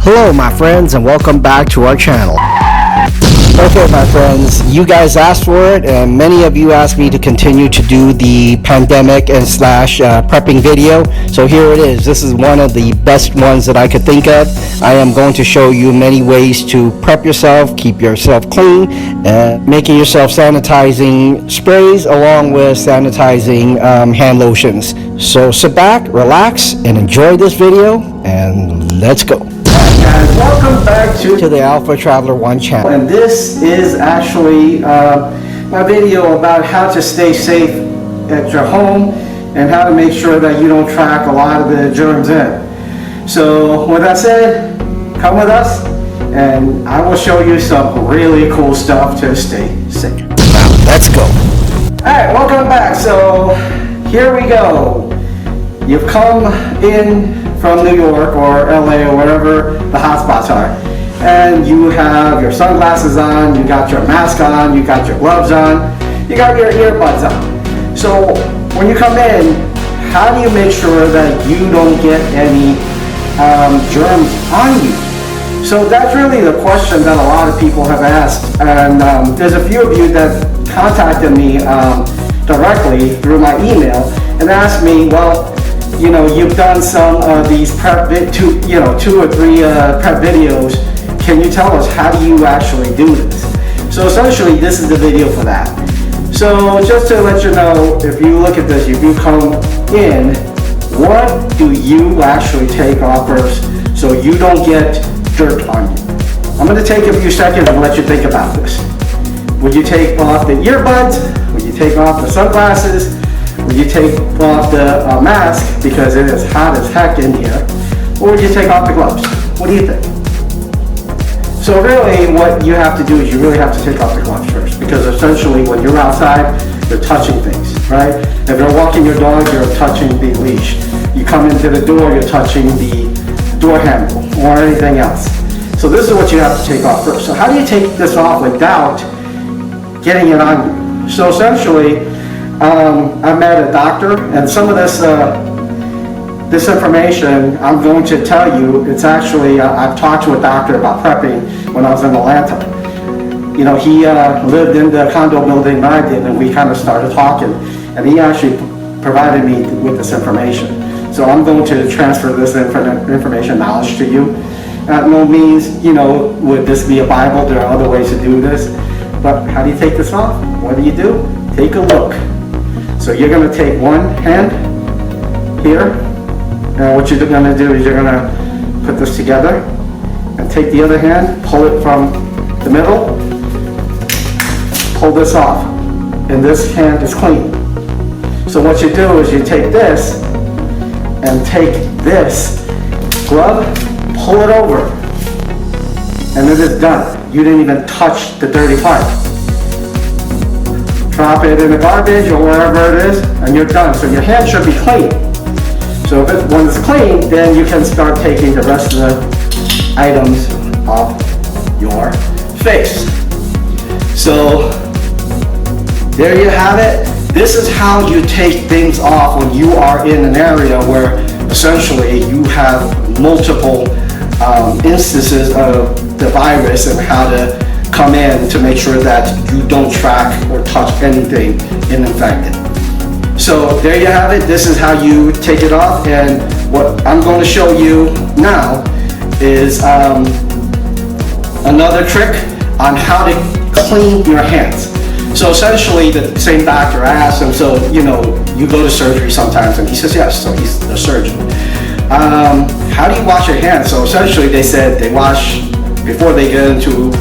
Hello my friends, and welcome back to our channel. Okay my friends, you guys asked for it, and many of you asked me to continue to do the pandemic and slash prepping video. So here it is. This is one of the best ones that I could think of. I am going to show you many ways to prep yourself, keep yourself clean, making yourself sanitizing sprays along with sanitizing hand lotions. So sit back, relax, and enjoy this video, and let's go. Guys, welcome back to the Alpha Traveler 1 channel, and this is actually my video about how to stay safe at your home and how to make sure that you don't track a lot of the germs in. So with that said, come with us and I will show you some really cool stuff to stay safe. Now let's go. Alright, welcome back. So here we go. You've come in from New York or LA or wherever the hotspots are, and you have your sunglasses on, you got your mask on, you got your gloves on, you got your earbuds on. So when you come in, how do you make sure that you don't get any germs on you? So that's really the question that a lot of people have asked, and there's a few of you that contacted me directly through my email and asked me, well, you know, you've done some of these prep, two or three prep videos. Can you tell us how do you actually do this? So essentially, this is the video for that. So just to let you know, if you look at this, if you come in, what do you actually take off first so you don't get dirt on you? I'm going to take a few seconds and let you think about this. Would you take off the earbuds? Would you take off the sunglasses? Would you take off the mask because it is hot as heck in here? Or would you take off the gloves? What do you think? So really what you have to do is you really have to take off the gloves first, because essentially when you're outside, you're touching things, right? If you're walking your dog, you're touching the leash. You come into the door, you're touching the door handle or anything else. So this is what you have to take off first. So how do you take this off without getting it on you? So essentially, I met a doctor, and some of this information I'm going to tell you, it's actually, I've talked to a doctor about prepping when I was in Atlanta. You know, he lived in the condo building that I did, and we kind of started talking, and he actually provided me with this information. So I'm going to transfer this information knowledge to you. At no means, you know, would this be a Bible? There are other ways to do this. But how do you take this off? What do? Take a look. So you're going to take one hand here, and what you're going to do is you're going to put this together and take the other hand, pull it from the middle, pull this off, and this hand is clean. So what you do is you take this and take this glove, pull it over, and it is done. You didn't even touch the dirty part. Drop it in the garbage or wherever it is, and you're done. So your hand should be clean. So when it's clean, then you can start taking the rest of the items off your face. So there you have it. This is how you take things off when you are in an area where essentially you have multiple instances of the virus, and how to come in to make sure that you don't track or touch anything infected. So there you have it. This is how you take it off, and what I'm going to show you now is another trick on how to clean your hands. So essentially the same doctor, I asked him, so you know, you go to surgery sometimes, and he says yes, so he's a surgeon. How do you wash your hands? So essentially they said they wash before they get into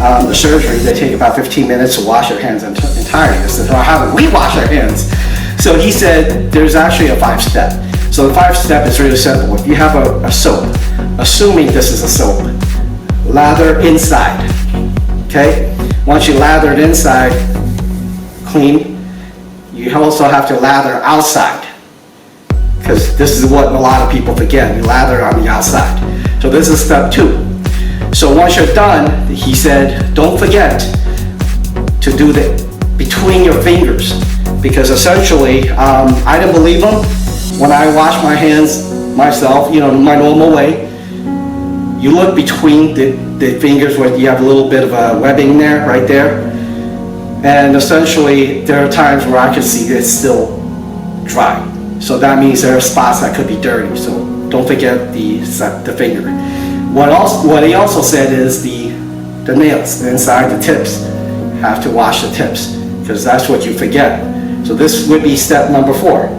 the surgery. They take about 15 minutes to wash their hands entirely. I said, well, how do we wash our hands? So he said there's actually a 5-step. So the 5-step is really simple. If you have a soap, assuming this is a soap, lather inside, okay? Once you lather it inside, clean, you also have to lather outside, because this is what a lot of people forget. You lather on the outside. So this is step 2. So once you're done, he said, don't forget to do the between your fingers, because essentially, I didn't believe him when I wash my hands myself, you know, my normal way. you look between the fingers where you have a little bit of a webbing there, right there. And essentially, there are times where I can see it's still dry. So that means there are spots that could be dirty. So don't forget the finger. What he also said is the nails, the inside, the tips, have to wash the tips, because that's what you forget. So this would be step number 4.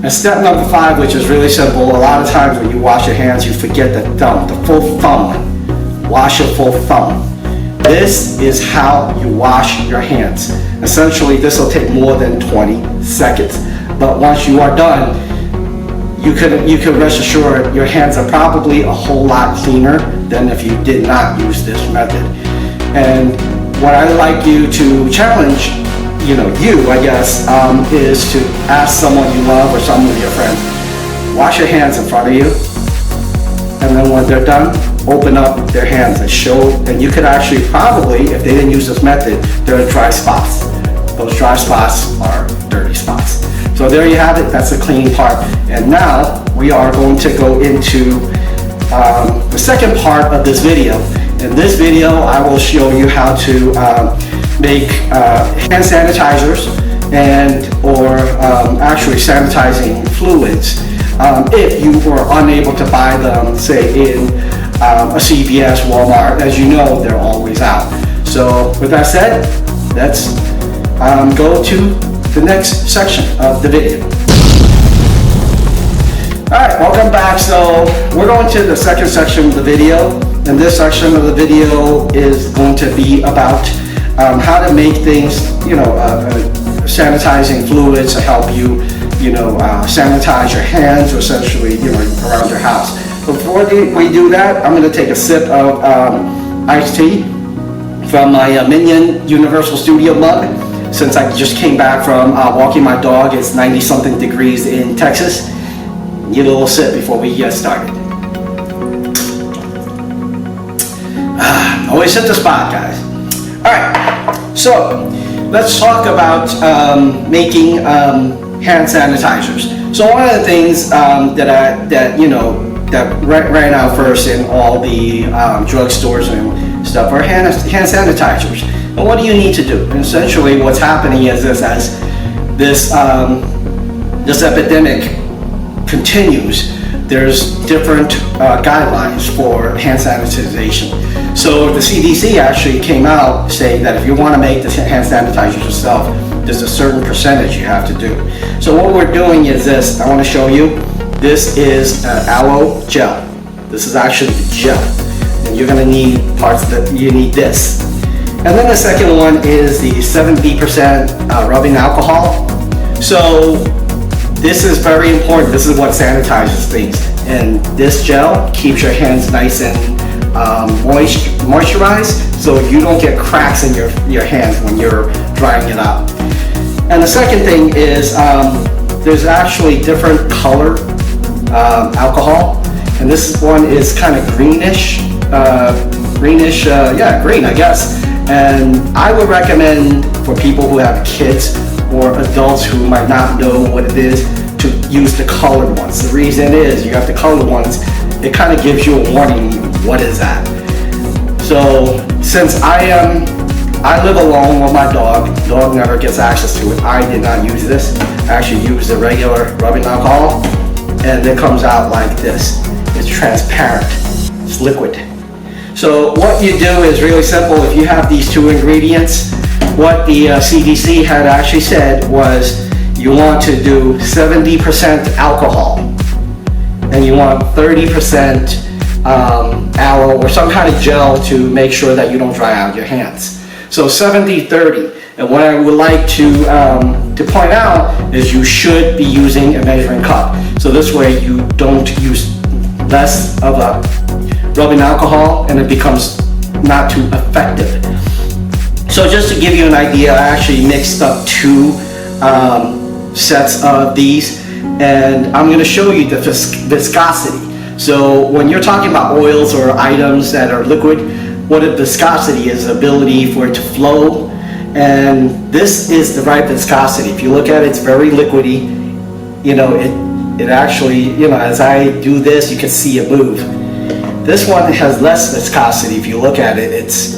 And step number 5, which is really simple, a lot of times when you wash your hands, you forget the thumb, the full thumb. Wash your full thumb. This is how you wash your hands. Essentially, this will take more than 20 seconds. But once you are done, you can rest assured your hands are probably a whole lot cleaner than if you did not use this method. And what I'd like you to challenge, I guess, is to ask someone you love or some of your friends, wash your hands in front of you, and then when they're done, open up their hands and show, and you could actually probably, if they didn't use this method, there are dry spots. Those dry spots are dirty spots. So there you have it, that's the cleaning part. And now we are going to go into the second part of this video. In this video, I will show you how to make hand sanitizers or actually sanitizing fluids if you were unable to buy them, say in a CVS, Walmart. As you know, they're always out. So with that said, let's go to the next section of the video. Alright, welcome back. So we're going to the second section of the video, and this section of the video is going to be about how to make things, sanitizing fluids to help you, sanitize your hands, or essentially, around your house. Before we do that, I'm going to take a sip of iced tea from my Minion Universal Studio mug. Since I just came back from walking my dog, it's 90-something degrees in Texas. Need a little sip before we get started. Always hit the spot, guys. Alright, so let's talk about making hand sanitizers. So one of the things that ran out first in all the drugstores and stuff are hand sanitizers. And what do you need to do? And essentially what's happening is this, as this epidemic continues, there's different guidelines for hand sanitization. So the CDC actually came out saying that if you want to make the hand sanitizers yourself, there's a certain percentage you have to do. So what we're doing is this. I want to show you. This is aloe gel. This is actually the gel. And you're going to need parts that you need this. And then the second one is the 70% rubbing alcohol. So this is very important. This is what sanitizes things. And this gel keeps your hands nice and moisturized, so you don't get cracks in your hands when you're drying it out. And the second thing is there's actually different color alcohol. And this one is kind of greenish, green, I guess. And I would recommend for people who have kids or adults who might not know what it is to use the colored ones. The reason is you have the colored ones, it kind of gives you a warning, what is that? So since I live alone with my dog never gets access to it, I did not use this. I actually used the regular rubbing alcohol, and it comes out like this. It's transparent, it's liquid. So what you do is really simple. If you have these two ingredients, what the CDC had actually said was you want to do 70% alcohol and you want 30% aloe or some kind of gel to make sure that you don't dry out your hands. So 70-30. And what I would like to point out is you should be using a measuring cup. So this way you don't use less of a rubbing alcohol and it becomes not too effective. So just to give you an idea, I actually mixed up 2 sets of these, and I'm going to show you the viscosity. So when you're talking about oils or items that are liquid, what a viscosity is, the ability for it to flow, and this is the right viscosity. If you look at it, it's very liquidy. It actually, as I do this, you can see it move. This one has less viscosity. If you look at it, it's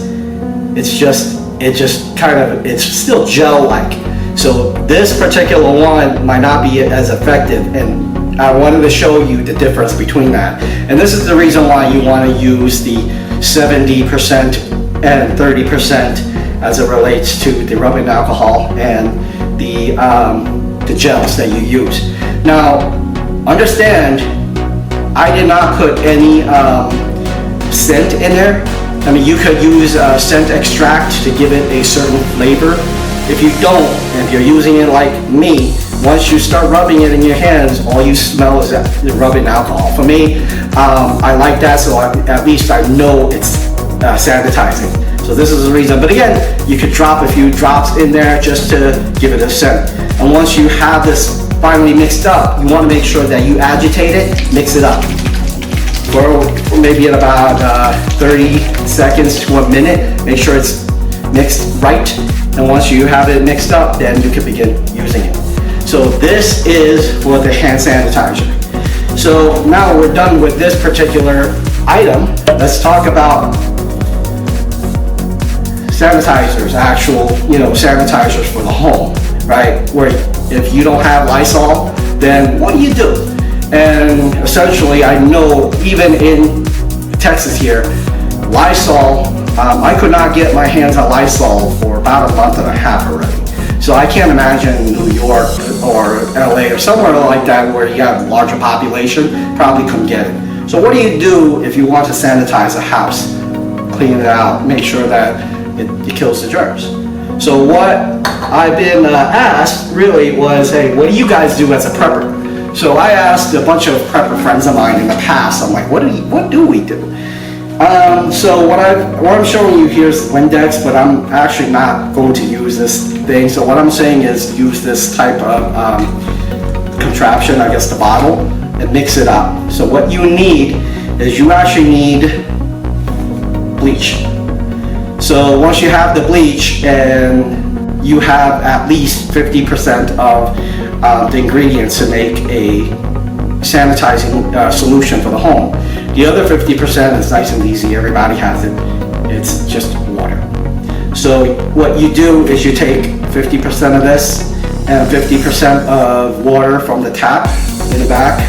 just kind of, it's still gel-like. So this particular one might not be as effective, and I wanted to show you the difference between that. And this is the reason why you want to use the 70% and 30% as it relates to the rubbing alcohol and the gels that you use. Now, understand, I did not put any scent in there. I mean, you could use scent extract to give it a certain flavor. If you don't, and if you're using it like me, once you start rubbing it in your hands, all you smell is the rubbing alcohol. For me, I like that, so at least I know it's sanitizing. So this is the reason. But again, you could drop a few drops in there just to give it a scent. And once you have this finally mixed up, you want to make sure that you agitate it, mix it up. For maybe in about 30 seconds to a minute, make sure it's mixed right. And once you have it mixed up, then you can begin using it. So this is for the hand sanitizer. So now we're done with this particular item. Let's talk about sanitizers, actual, sanitizers for the home, right? Where if you don't have Lysol, then what do? And essentially, I know even in Texas here, Lysol, I could not get my hands on Lysol for about a month and a half already. So I can't imagine New York or LA or somewhere like that where you have a larger population, probably couldn't get it. So what do you do if you want to sanitize a house? Clean it out, make sure that it kills the germs. So what I've been asked really was, hey, what do you guys do as a prepper? So I asked a bunch of prepper friends of mine in the past, I'm like, what do we do? So what I'm showing you here is Windex, but I'm actually not going to use this thing. So what I'm saying is use this type of contraption, I guess the bottle, and mix it up. So what you need is you actually need bleach. So once you have the bleach and you have at least 50% of the ingredients to make a sanitizing solution for the home. The other 50% is nice and easy, everybody has it. It's just water. So what you do is you take 50% of this and 50% of water from the tap in the back,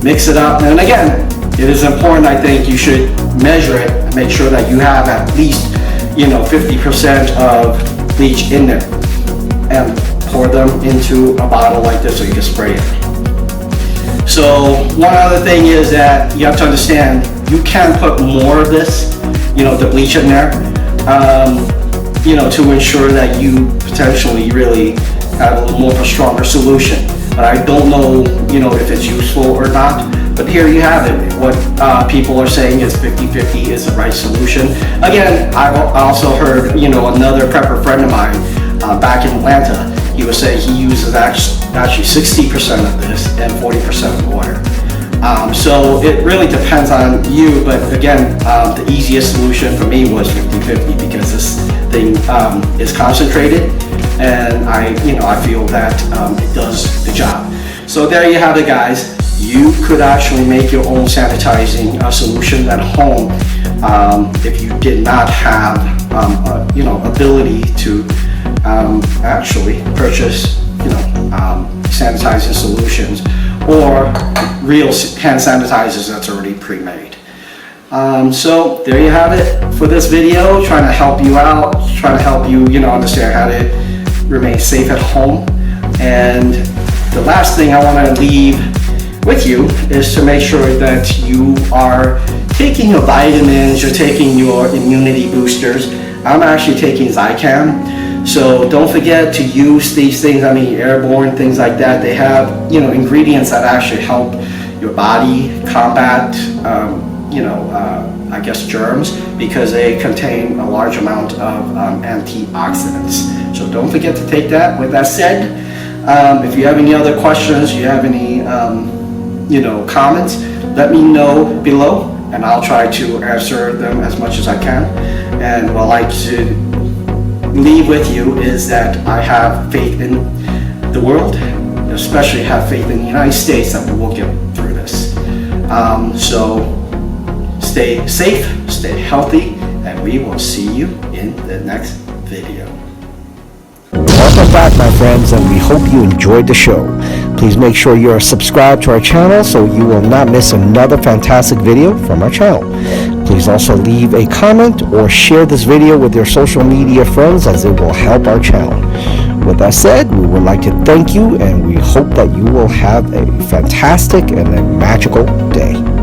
mix it up, and again, it is important, I think, you should measure it and make sure that you have at least 50% of bleach in there, and pour them into a bottle like this so you can spray it. So one other thing is that you have to understand, you can put more of this, the bleach in there, to ensure that you potentially really have a little more of a stronger solution. But I don't know, if it's useful or not. But here you have it. What people are saying is 50-50 is the right solution. Again, I also heard, another prepper friend of mine back in Atlanta, he was saying he uses actually 60% of this and 40% of water. So it really depends on you, but again, the easiest solution for me was 50-50 because this thing is concentrated, and I feel that it does the job. So there you have it, guys. You could actually make your own sanitizing solution at home if you did not have ability to actually purchase sanitizing solutions or real hand sanitizers that's already pre-made. So there you have it for this video, trying to help you out, trying to help you understand how to remain safe at home. And the last thing I want to leave with you is to make sure that you are taking your vitamins, you're taking your immunity boosters. I'm actually taking Zicam. So don't forget to use these things. I mean, airborne things like that. They have, ingredients that actually help your body combat, I guess germs, because they contain a large amount of antioxidants. So don't forget to take that. With that said, if you have any other questions, you have any, comments, let me know below, and I'll try to answer them as much as I can. And what I'd like to leave with you is that I have faith in the world, especially have faith in the United States that we will get through this. So stay safe, stay healthy, and we will see you in the next video. Welcome back, my friends, and we hope you enjoyed the show. Please make sure you are subscribed to our channel so you will not miss another fantastic video from our channel. Please also leave a comment or share this video with your social media friends, as it will help our channel. With that said, we would like to thank you, and we hope that you will have a fantastic and a magical day.